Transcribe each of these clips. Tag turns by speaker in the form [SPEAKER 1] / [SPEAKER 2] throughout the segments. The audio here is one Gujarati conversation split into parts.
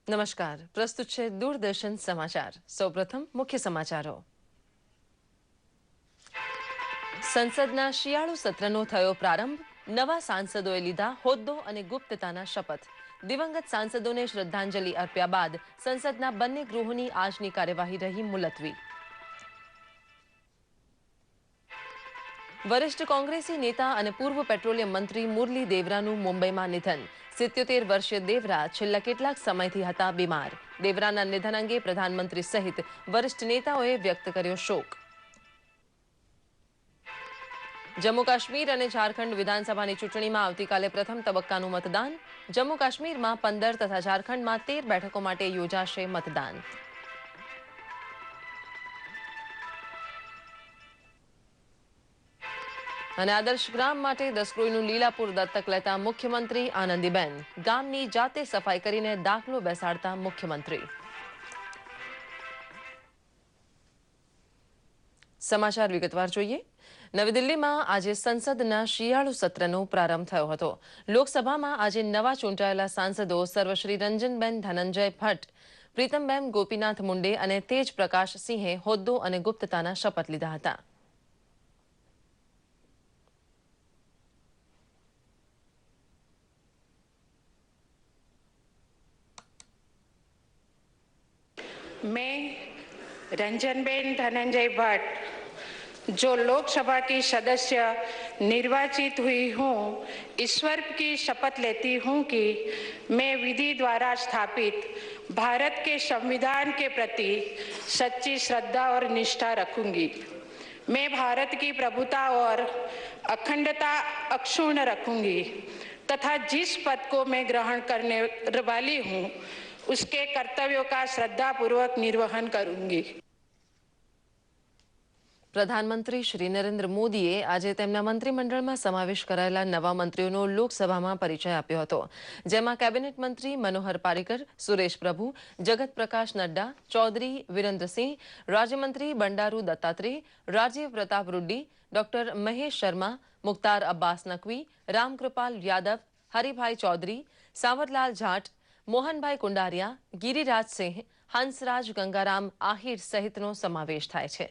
[SPEAKER 1] નમસ્કાર, પ્રસ્તુત છે દૂરદર્શન સમાચાર. સૌપ્રથમ મુખ્ય સમાચારો. સંસદના શિયાળુ સત્રનો થયો પ્રારંભ. નવા સાંસદોએ લીધા હોદ્દો અને ગુપ્તતાના શપથ. દિવંગત સાંસદોને શ્રદ્ધાંજલિ અર્પ્યા બાદ સંસદના બંને ગૃહોની આજની કાર્યવાહી રહી મુલતવી. વરિષ્ઠ કોંગ્રેસી નેતા અને પૂર્વ પેટ્રોલિયમ મંત્રી મુરલી દેવરાનું મુંબઈમાં નિધન. 77 વર્ષીય દેવરા છેલ્લા કેટલાક સમયથી હતા બીમાર. દેવરાના નિધન અંગે પ્રધાનમંત્રી સહિત વરિષ્ઠ નેતાઓએ વ્યક્ત કર્યો શોક. જમ્મુ કાશ્મીર અને ઝારખંડ વિધાનસભાની ચૂંટણીમાં આવતીકાલે પ્રથમ તબક્કાનું મતદાન. જમ્મુ કાશ્મીરમાં 15 તથા ઝારખંડમાં 13 બેઠકો માટે યોજાશે મતદાન. અને આદર્શ ગ્રામ માટે દસક્રોઈનું લીલાપુર દત્તક લેતા મુખ્યમંત્રી આનંદીબેન. ગામની જાતે સફાઈ કરીને દાખલો બેસાડતા મુખ્યમંત્રી. સમાચાર વિગતવાર જોઈએ. નવી દિલ્હીમાં આજે સંસદના શિયાળુ સત્રનો પ્રારંભ થયો હતો. લોકસભામાં આજે નવા ચૂંટાયેલા સાંસદો સર્વશ્રી રંજનબેન ધનંજય ભટ્ટ, પ્રીતમબેન ગોપીનાથ મુંડે અને તેજ પ્રકાશ સિંહે હોદ્દો અને ગુપ્તતાના શપથ લીધા હતા.
[SPEAKER 2] मैं रंजनबेन धनंजय भट्ट, जो लोकसभा की सदस्य निर्वाचित हुई हूँ, ईश्वर की शपथ लेती हूँ कि मैं विधि द्वारा स्थापित भारत के संविधान के प्रति सच्ची श्रद्धा और निष्ठा रखूंगी। मैं भारत की प्रभुता और अखंडता अक्षुण्ण रखूंगी तथा जिस पद को मैं ग्रहण करने वाली हूँ उसके कर्तव्यों का श्रद्धापूर्वक निर्वहन करूंगी.
[SPEAKER 1] પ્રધાનમંત્રી શ્રી નરેન્દ્ર મોદીએ આજે તેમના મંત્રીમંડળમાં સમાવેશ કરાયેલા નવા મંત્રીઓનો લોકસભામાં પરિચય આપ્યો હતો. જેમાં કેબિનેટ મંત્રી મનોહર પારીકર, સુરેશ પ્રભુ, જગત પ્રકાશ નડ્ડા, ચૌધરી વિરેન્દ્રસિંહ, રાજ્યમંત્રી બંડારુ દત્તાત્રેય, રાજીવ પ્રતાપ રૂડી, ડોક્ટર મહેશ શર્મા, મુખ્તાર અબ્બાસ નકવી, રામકૃપાલ યાદવ, હરિભાઈ ચૌધરી, સાવરલાલ જાટ, મોહનભાઈ કુંડારિયા, ગિરિરાજસિંહ, હંસરાજ ગંગારામ આહિર સહિતનો સમાવેશ થાય છે.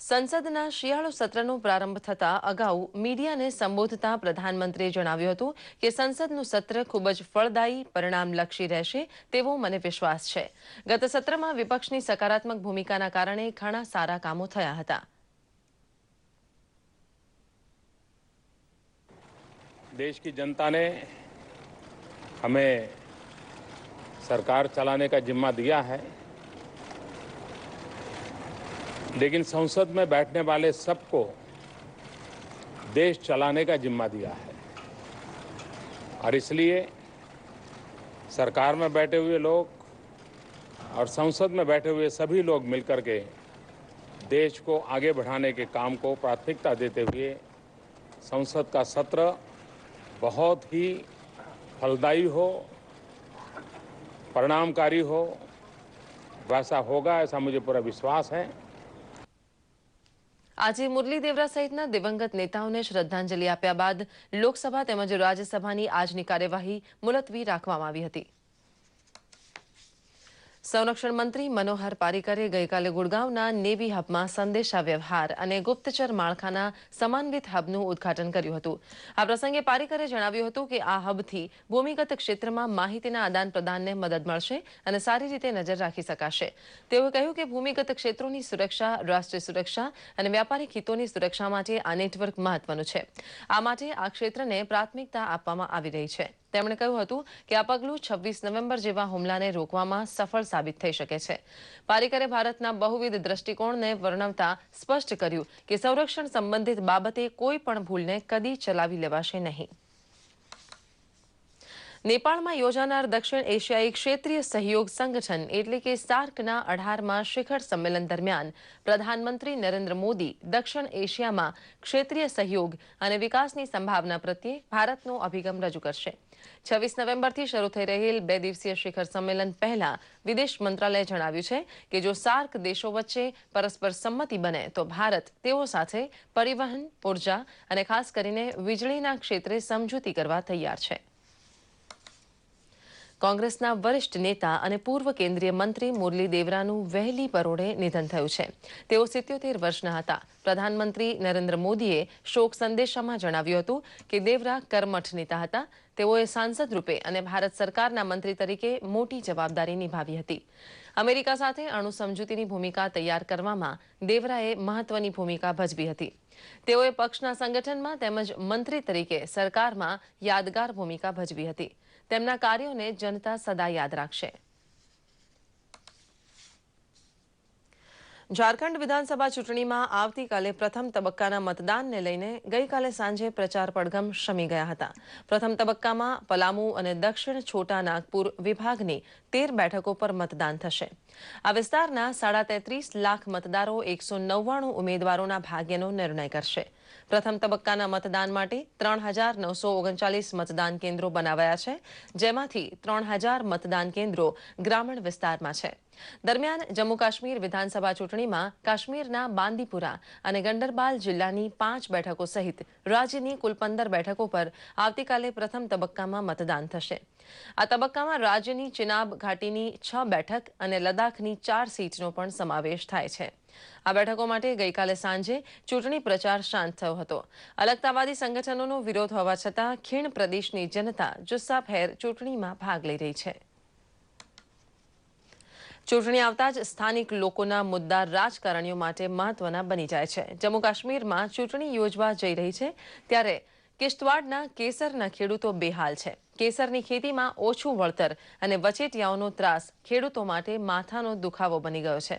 [SPEAKER 1] સંસદના શિયાળુ સત્રનો પ્રારંભ થતા અગાઉ મીડિયાને સંબોધતા પ્રધાનમંત્રીએ જણાવ્યું હતું કે સંસદનું સત્ર ખૂબ જ ફળદાયી, પરિણામલક્ષી રહેશે તેવો મને વિશ્વાસ છે. ગત સત્રમાં વિપક્ષની સકારાત્મક ભૂમિકાના કારણે ઘણા સારા કામો થયા હતા.
[SPEAKER 3] देश की जनता ने हमें सरकार चलाने का जिम्मा दिया है, लेकिन संसद में बैठने वाले सबको देश चलाने का जिम्मा दिया है और इसलिए सरकार में बैठे हुए लोग और संसद में बैठे हुए सभी लोग मिलकर के देश को आगे बढ़ाने के काम को प्राथमिकता देते हुए संसद का सत्र बहुत ही फलदायी हो, परिणामकारी हो, वैसा होगा ऐसा मुझे पूरा विश्वास है.
[SPEAKER 1] આજે મુરલી દેવરા સહિતના દિવંગત નેતાઓને શ્રદ્ધાંજલિ આપ્યા બાદ લોકસભા તેમજ રાજ્યસભાની આજની કાર્યવાહી મુલતવી રાખવામાં આવી હતી. સંરક્ષણ મંત્રી મનોહર પારીકરે ગઈકાલે ગુડગાંવના નેવી હબમાં સંદેશા વ્યવહાર અને ગુપ્તચર માળખાના સમન્વિત હબનું ઉદ્ઘાટન કર્યું હતું. આ પ્રસંગે પારીકરે જણાવ્યું હતું કે આ હબથી ભૂમિગત ક્ષેત્રમાં માહિતીના આદાન પ્રદાનને મદદ મળશે અને સારી રીતે નજર રાખી શકાશે. તેઓએ કહ્યું કે ભૂમિગત ક્ષેત્રોની સુરક્ષા, રાષ્ટ્રીય સુરક્ષા અને વ્યાપારિક હિતોની સુરક્ષા માટે આ નેટવર્ક મહત્વનું છે. આ માટે આ ક્ષેત્રને પ્રાથમિકતા આપવામાં આવી રહી છે. તેમણે કહ્યું હતું કે આ પગલું 26 નવેમ્બર જેવા હુમલાને રોકવામાં સફળ સાબિત થઈ શકે છે. પારીકરે ભારતના બહુવિધ દ્રષ્ટિકોણને વર્ણવતા સ્પષ્ટ કર્યું કે સંરક્ષણ સંબંધિત બાબતે કોઈ પણ ભૂલને કદી ચલાવી લેવાશે નહીં. નેપાળમાં યોજાનાર દક્ષિણ એશિયાઈ ક્ષેત્રીય સહયોગ સંગઠન એટલે કે સાર્કના 18મા શિખર સંમેલન દરમિયાન પ્રધાનમંત્રી નરેન્દ્ર મોદી દક્ષિણ એશિયામાં ક્ષેત્રીય સહયોગ અને વિકાસની સંભાવના પ્રત્યે ભારતનો અભિગમ રજૂ કરશે. 26 નવેમ્બરથી શરૂ થઈ રહેલ 2 દિવસીય શિખર સંમેલન પહેલા વિદેશ મંત્રાલયે જણાવ્યું છે કે જો સાર્ક દેશો વચ્ચે પરસ્પર સંમતિ બને તો ભારત તેઓ સાથે પરિવહન, ઉર્જા અને ખાસ કરીને વીજળીના ક્ષેત્રે સમજૂતી કરવા તૈયાર છે. કોંગ્રેસના વરિષ્ઠ નેતા અને પૂર્વ કેન્દ્રીય મંત્રી મુરલી દેવરાનું વહેલી પરોઢે નિધન થયું છે. તેઓ 77 વર્ષના હતા. પ્રધાનમંત્રી નરેન્દ્ર મોદીએ શોક સંદેશામાં જણાવ્યું હતું કે દેવરા કર્મઠ નેતા હતા. તેઓએ સાંસદ રૂપે અને ભારત સરકારના મંત્રી તરીકે મોટી જવાબદારી નિભાવી હતી. અમેરિકા સાથે અણુ સમજૂતીની ભૂમિકા તૈયાર કરવામાં દેવરાએ મહત્વની ભૂમિકા ભજવી હતી. તેઓએ પક્ષના સંગઠનમાં તેમજ મંત્રી તરીકે સરકારમાં યાદગાર ભૂમિકા ભજવી હતી. તેમના કાર્યોને જનતા સદા યાદ રાખશે. ઝારખંડ વિધાનસભા ચૂંટણીમાં આવતીકાલે પ્રથમ તબક્કાના મતદાનને લઈને ગઈકાલે સાંજે પ્રચાર પડઘમ શમી ગયા હતા. પ્રથમ તબક્કામાં પલામુ અને દક્ષિણ છોટા નાગપુર વિભાગની 13 બેઠકો પર મતદાન થશે. આ વિસ્તારના 33.5 લાખ મતદારો 199 ઉમેદવારોના ભાગ્યનો નિર્ણય કરશે. પ્રથમ તબક્કાના મતદાન માટે 3,939 મતદાન કેન્દ્રો બનાવાયા છે, જેમાંથી 3,000 મતદાન કેન્દ્રો ગ્રામીણ વિસ્તારમાં છે. દરમિયાન જમ્મુ કાશ્મીર વિધાનસભા ચૂંટણીમાં કાશ્મીરના બાંદીપુરા અને ગંડરબાલ જિલ્લાની 5 બેઠકો સહિત રાજ્યની કુલ 15 બેઠકો પર આવતીકાલે પ્રથમ તબક્કામાં મતદાન થશે. આ તબક્કામાં રાજ્યની ચિનાબ ઘાટીની 6 બેઠક અને લદ્દાખની 4 સીટનો પણ સમાવેશ થાય છે. આ બેઠકો માટે ગઈકાલે સાંજે ચૂંટણી પ્રચાર શાંત થયો હતો. અલગતાવાદી સંગઠનોનો વિરોધ હોવા છતાં ખીણ પ્રદેશની જનતા જુસ્સાભેર ચૂંટણીમાં ભાગ લઈ રહી છે. ચૂંટણી આવતા જ સ્થાનિક લોકોના મુદ્દા રાજકારણીઓ માટે મહત્વના બની જાય છે. જમ્મુ કાશ્મીરમાં ચૂંટણી યોજવા જઈ રહી છે ત્યારે કિશ્તવાડના કેસરના ખેડૂતો બેહાલ છે. કેસરની ખેતીમાં ઓછું વળતર અને વચેટિયાઓનો ત્રાસ ખેડૂતો માટે માથાનો દુખાવો બની ગયો છે.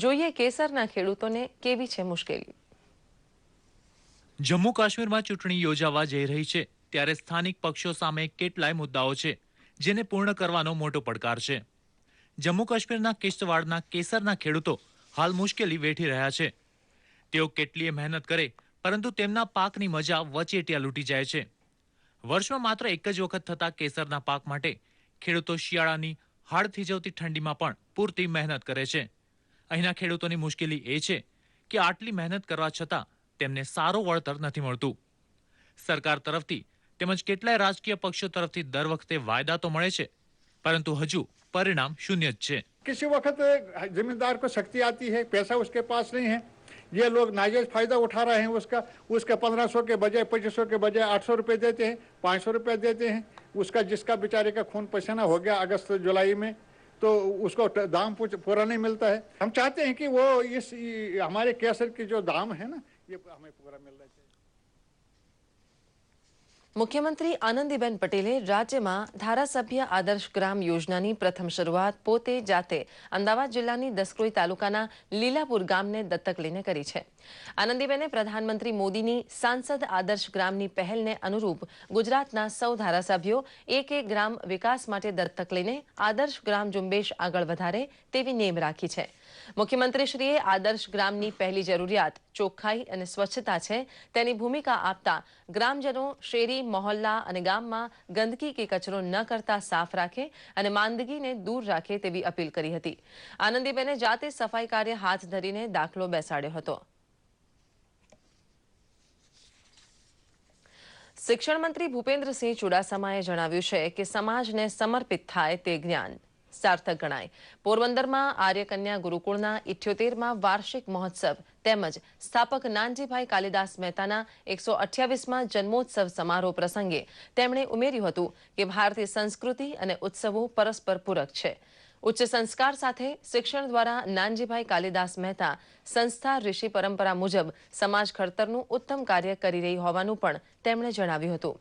[SPEAKER 1] જોઈએ કેસરના ખેડૂતોને કેવી છે મુશ્કેલી.
[SPEAKER 4] જમ્મુ કાશ્મીરમાં ચૂંટણી યોજાવા જઈ રહી છે ત્યારે સ્થાનિક પક્ષો સામે કેટલાય મુદ્દાઓ છે જેને પૂર્ણ કરવાનો મોટો પડકાર છે. જમ્મુ કાશ્મીરના કિશ્તવાડના કેસરના ખેડૂતો હાલ મુશ્કેલી વેઠી રહ્યા છે. તેઓ કેટલીય મહેનત કરે પરંતુ તેમના પાકની મજા વચેટિયા લૂંટી જાય છે. વર્ષમાં માત્ર એક જ વખત થતા કેસરના પાક માટે ખેડૂતો શિયાળાની હાડ થીજવતી ઠંડીમાં પણ પૂરતી મહેનત કરે છે. અહીંના ખેડૂતોની મુશ્કેલી એ છે કે આટલી મહેનત કરવા છતાં તેમને સારું વળતર નથી મળતું. સરકાર તરફથી તેમજ કેટલાય રાજકીય પક્ષો તરફથી દર વખતે વાયદા તો મળે છે પરંતુ હજુ परिणाम शून्य है.
[SPEAKER 5] किसी वक्त जमींदार को शक्ति आती है, पैसा उसके पास नहीं है, ये लोग नाजायज फायदा उठा रहे हैं उसका 1500 के बजाय 2500 के बजाय 800 रुपए देते हैं, 500 रुपए देते हैं. उसका जिसका बेचारे का खून पसीना हो गया अगस्त जुलाई में तो उसको दाम पूरा नहीं मिलता है. हम चाहते हैं कि वो इस हमारे केसर की जो दाम है ना ये हमें पूरा मिलना चाहिए.
[SPEAKER 1] મુખ્યમંત્રી આનંદીબેન પટેલે રાજ્યમાં ધારાસભ્ય આદર્શ ગ્રામ યોજનાની પ્રથમ શરૂઆત પોતે જાતે અમદાવાદ જિલ્લાની દસક્રોઈ તાલુકાના લીલાપુર ગામને દત્તક લઈને કરી છે. આનંદીબેને પ્રધાનમંત્રી મોદીની સાંસદ આદર્શ ગ્રામની પહેલને અનુરૂપ ગુજરાતના સૌ ધારાસભ્યો એક ગ્રામ વિકાસ માટે દત્તક લઈને આદર્શ ગ્રામ ઝુંબેશ આગળ વધારે તેવી નેમ રાખી છે. મુખ્યમંત્રીશ્રીએ આદર્શ ગ્રામની પહેલી જરૂરિયાત ચોખ્ખાઈ અને સ્વચ્છતા છે તેની ભૂમિકા આપતા ગ્રામજનો શેરી મોહલ્લા અને ગામમાં ગંદકી કે કચરો ન કરતા સાફ રાખે અને માંદગીને દૂર રાખે તેવી અપીલ કરી હતી. આનંદીબેને જાતે સફાઈ કાર્ય હાથ ધરીને દાખલો બેસાડ્યો હતો. શિક્ષણ મંત્રી ભૂપેન્દ્રસિંહ ચુડાસમાએ જણાવ્યું છે કે સમાજને સમર્પિત થાય તે જ્ઞાન સાર્થક ગણાય. પોરબંદરમાં આર્યકન્યા ગુરુકુળના 78માં વાર્ષિક મહોત્સવ તેમજ સ્થાપક નાનજીભાઈ કાલિદાસ મહેતાના 128માં જન્મોત્સવ સમારોહ પ્રસંગે તેમણે ઉમેર્યું હતું કે ભારતીય સંસ્કૃતિ અને ઉત્સવો પરસ્પર પૂરક છે. ઉચ્ચ સંસ્કાર સાથે શિક્ષણ દ્વારા નાનજીભાઈ કાલિદાસ મહેતા સંસ્થા ઋષિ પરંપરા મુજબ સમાજ ઘડતરનું ઉત્તમ કાર્ય કરી રહી હોવાનું પણ તેમણે જણાવ્યું હતું.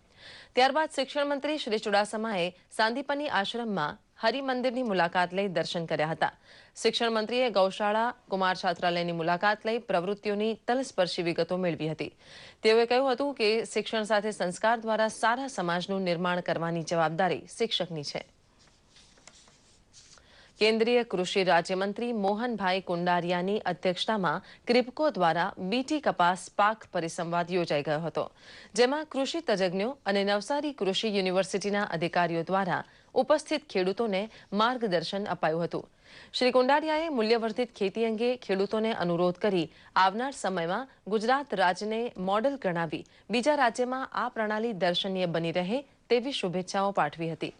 [SPEAKER 1] ત્યારબાદ શિક્ષણ મંત્રી શ્રી ચુડાસમાએ સાંદીપની આશ્રમમાં હરિમંદિરની મુલાકાત લઈ દર્શન કર્યા હતા. શિક્ષણ મંત્રીએ ગૌશાળા કુમાર છાત્રાલયની મુલાકાત લઈ પ્રવૃત્તિઓની તલસ્પર્શી વિગતો મેળવી હતી. તેઓએ કહ્યું હતું કે શિક્ષણ સાથે સંસ્કાર દ્વારા સારા સમાજનું નિર્માણ કરવાની જવાબદારી શિક્ષકની છે. કેન્દ્રીય કૃષિ રાજ્યમંત્રી મોહનભાઈ કુંડારિયાની અધ્યક્ષતામાં ક્રિબકો દ્વારા બીટી કપાસ પાક પરિસંવાદ યોજાઈ ગયો હતો, જેમાં કૃષિ તજજ્ઞો અને નવસારી કૃષિ યુનિવર્સિટીના અધિકારીઓ દ્વારા ઉપસ્થિત ખેડૂતોને માર્ગદર્શન અપાયું હતું. શ્રી કુંડારિયાએ મૂલ્યવર્ધિત ખેતી અંગે ખેડૂતોને અનુરોધ કરી આવનાર સમયમાં ગુજરાત રાજ્યને મોડેલ ગણાવી બીજા રાજ્યમાં આ પ્રણાલી દર્શનીય બની રહે તેવી શુભેચ્છાઓ પાઠવી હતી.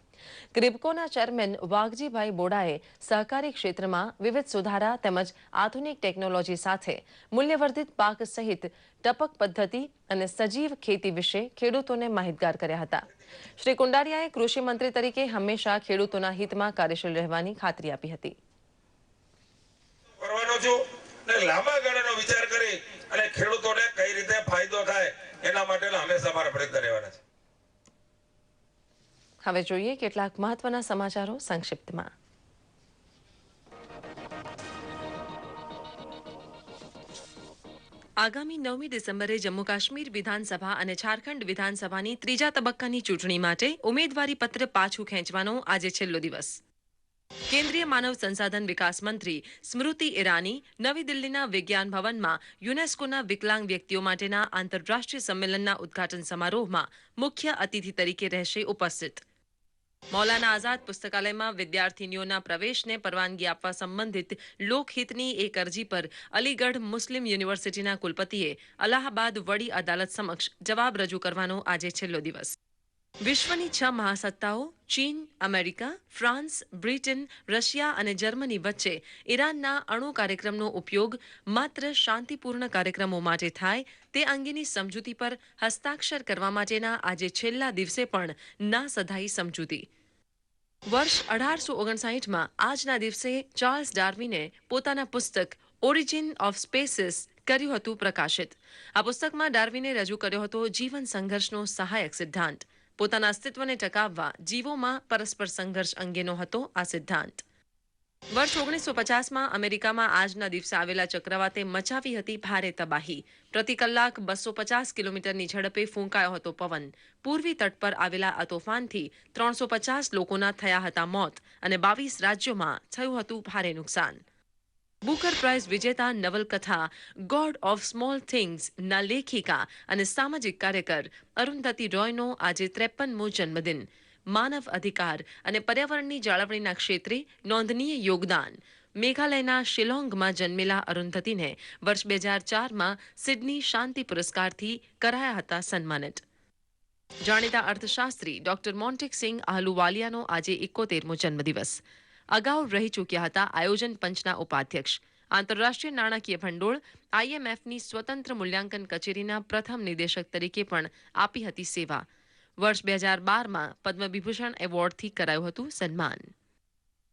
[SPEAKER 1] ક્રિબકોના ચેરમેન વાઘજીભાઈ બોડાએ સહકારી ક્ષેત્રમાં વિવિધ સુધારા તેમજ આધુનિક ટેકનોલોજી સાથે મૂલ્યવર્ધિત પાક સહિત ટપક પદ્ધતિ અને સજીવ ખેતી વિશે ખેડૂતોને માહિતગાર કર્યા હતા. શ્રી કુંડારિયાએ કૃષિ મંત્રી તરીકે હંમેશા ખેડૂતોના હિતમાં કાર્યશીલ રહેવાની ખાતરી આપી હતી.
[SPEAKER 6] લાંબા ગાળાનો વિચાર કરી અને ખેડૂતોને કઈ રીતે ફાયદો થાય એના માટે હંમેશા અમારા પ્રયત્ન રહેવાના છે.
[SPEAKER 1] હવે જોઈએ કેટલાક મહત્વના સમાચારો સંક્ષિપ્તમાં. આગામી 9મી ડિસેમ્બરે જમ્મુ કાશ્મીર વિધાનસભા અને ઝારખંડ વિધાનસભાની ત્રીજા તબક્કાની ચૂંટણી માટે ઉમેદવારી પત્ર પાછું ખેંચવાનો આજે છેલ્લો દિવસ. કેન્દ્રીય માનવ સંસાધન વિકાસ મંત્રી સ્મૃતિ ઈરાની નવી દિલ્હીના વિજ્ઞાન ભવનમાં યુનેસ્કોના વિકલાંગ વ્યક્તિઓ માટેના આંતરરાષ્ટ્રીય સંમેલનના ઉદ્ઘાટન સમારોહમાં મુખ્ય અતિથિ તરીકે રહેશે ઉપસ્થિત. મૌલાના આઝાદ પુસ્તકાલયમાં વિદ્યાર્થીનીઓના પ્રવેશને પરવાનગી આપવા સંબંધિત લોકહિતની એક અરજી પર અલીગઢ મુસ્લિમ યુનિવર્સિટીના કુલપતિએ અલ્હાબાદ વડી અદાલત સમક્ષ જવાબ રજૂ કરવાનો આજે છેલ્લો દિવસ. વિશ્વની 6 મહાસત્તાઓ ચીન, અમેરિકા, ફ્રાન્સ, બ્રિટન, રશિયા અને જર્મની વચ્ચે ઈરાનના અણુ કાર્યક્રમનો ઉપયોગ માત્ર શાંતિપૂર્ણ કાર્યક્રમો માટે થાય તે અંગેની સમજૂતી પર હસ્તાક્ષર કરવા માટેના આજે છેલ્લા દિવસે પણ ના સધાઈ સમજૂતી. વર્ષ 1859માં આજના દિવસે ચાર્લ્સ ડાર્વિને પોતાના પુસ્તક ઓરિજિન ઓફ સ્પેસીસ કર્યું હતું પ્રકાશિત. આ પુસ્તકમાં ડાર્વિને રજૂ કર્યો હતો જીવન સંઘર્ષનો સહાયક સિદ્ધાંત. પોતાના અસ્તિત્વને ટકાવવા જીવોમાં પરસ્પર સંઘર્ષ અંગેનો હતો આ સિદ્ધાંત. વર્ષ 1950માં અમેરિકામાં આજના દિવસે આવેલા ચક્રવાતે મચાવી હતી ભારે તબાહી. પ્રતિ કલાક 250 કિલોમીટરની ઝડપે ફૂંકાયો હતો પવન. પૂર્વી તટ પર આવેલા આ તોફાનથી 350 લોકોના થયા હતા મોત અને 22 રાજ્યોમાં થયું હતું ભારે નુકસાન. બુકર પ્રાઇઝ વિજેતા નવલકથા ગોડ ઓફ સ્મોલ થિંગ્સ ના લેખિકા અને સામાજિક કાર્યકર અરુંધતી રોયનો આજે 53મો જન્મદિન. માનવ અધિકાર અને પર્યાવરણની જાળવણીના ક્ષેત્રે નોંધનીય યોગદાન. મેઘાલયના શિલોંગમાં જન્મેલા અરુંધતીને વર્ષ 2004માં સિડની શાંતિ પુરસ્કારથી કરાયા હતા સન્માનિત. જાણીતા અર્થશાસ્ત્રી ડોક્ટર મોન્ટેક સિંહ આહલુવાલિયાનો આજે 71મો જન્મદિવસ. અગાઉ રહી ચૂક્યા હતા આયોજન પંચના ઉપાધ્યક્ષ. આંતરરાષ્ટ્રીય નાણાકીય ભંડોળ IMFની સ્વતંત્ર મૂલ્યાંકન કચેરીના પ્રથમ નિદેશક તરીકે પણ આપી હતી સેવા. વર્ષ 2012માં પદ્મવિભૂષણ એવોર્ડથી કરાયું હતું સન્માન.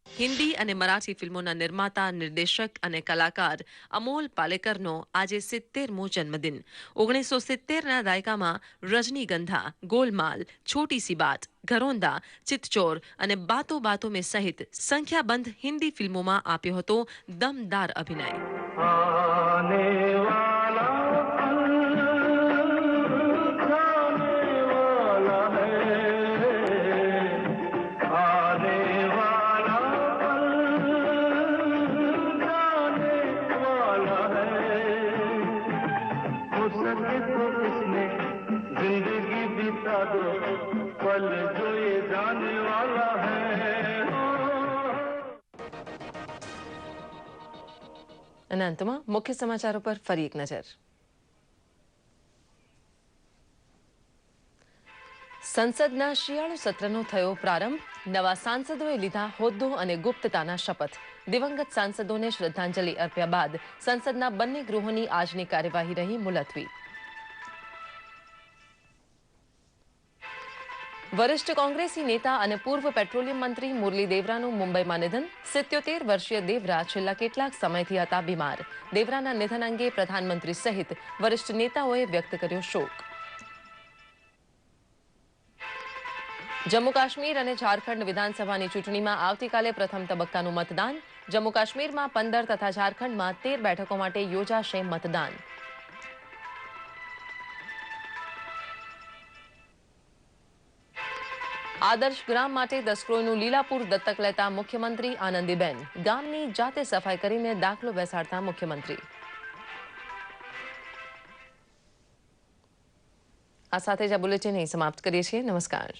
[SPEAKER 1] હિન્દી અને મરાઠી ફિલ્મોના નિર્માતા, નિર્દેશક અને કલાકાર અમોલ પાલેકરનો આજે 70મો જન્મદિન. 1970ના દાયકામાં રજનીગંધા, ગોલમાલ, છોટી સી બાત, ઘરોંદા, ચિતચોર અને બાતો બાતો મેં સહિત સંખ્યાબંધ હિન્દી ફિલ્મોમાં આપ્યો હતો દમદાર અભિનય. અને અંતમાં મુખ્ય સમાચારો પર ફરી એક નજર. સંસદના શિયાળુ સત્રનો થયો પ્રારંભ. નવા સાંસદોએ લીધા હોદ્દો અને ગુપ્તતાના શપથ. દિવંગત સાંસદોને શ્રદ્ધાંજલિ અર્પ્યા બાદ સંસદના બંને ગૃહોની આજની કાર્યવાહી રહી મુલતવી. વરિષ્ઠ કોંગ્રેસી નેતા અને પૂર્વ પેટ્રોલિયમ મંત્રી મુરલી દેવરાનું મુંબઈમાં નિધન. 77 વર્ષીય દેવરા છેલ્લા કેટલાક સમયથી હતા બીમાર. દેવરાના નિધન અંગે પ્રધાનમંત્રી સહિત વરિષ્ઠ નેતાઓએ વ્યક્ત કર્યો શોક. જમ્મુ કાશ્મીર અને ઝારખંડ વિધાનસભાની ચૂંટણીમાં આવતીકાલે પ્રથમ તબક્કાનું મતદાન. જમ્મુ કાશ્મીરમાં 15 તથા ઝારખંડમાં 13 બેઠકો માટે યોજાશે મતદાન. આદર્શ ગ્રામ માટે દસક્રોઈનું લીલાપુર દત્તક લેતા મુખ્યમંત્રી આનંદીબેન. ગામની જાતે સફાઈ કરીને દાખલો બેસાડતા મુખ્યમંત્રી. આ સાથે જ આ બુલેટિન અહીં સમાપ્ત કરીએ છીએ. નમસ્કાર.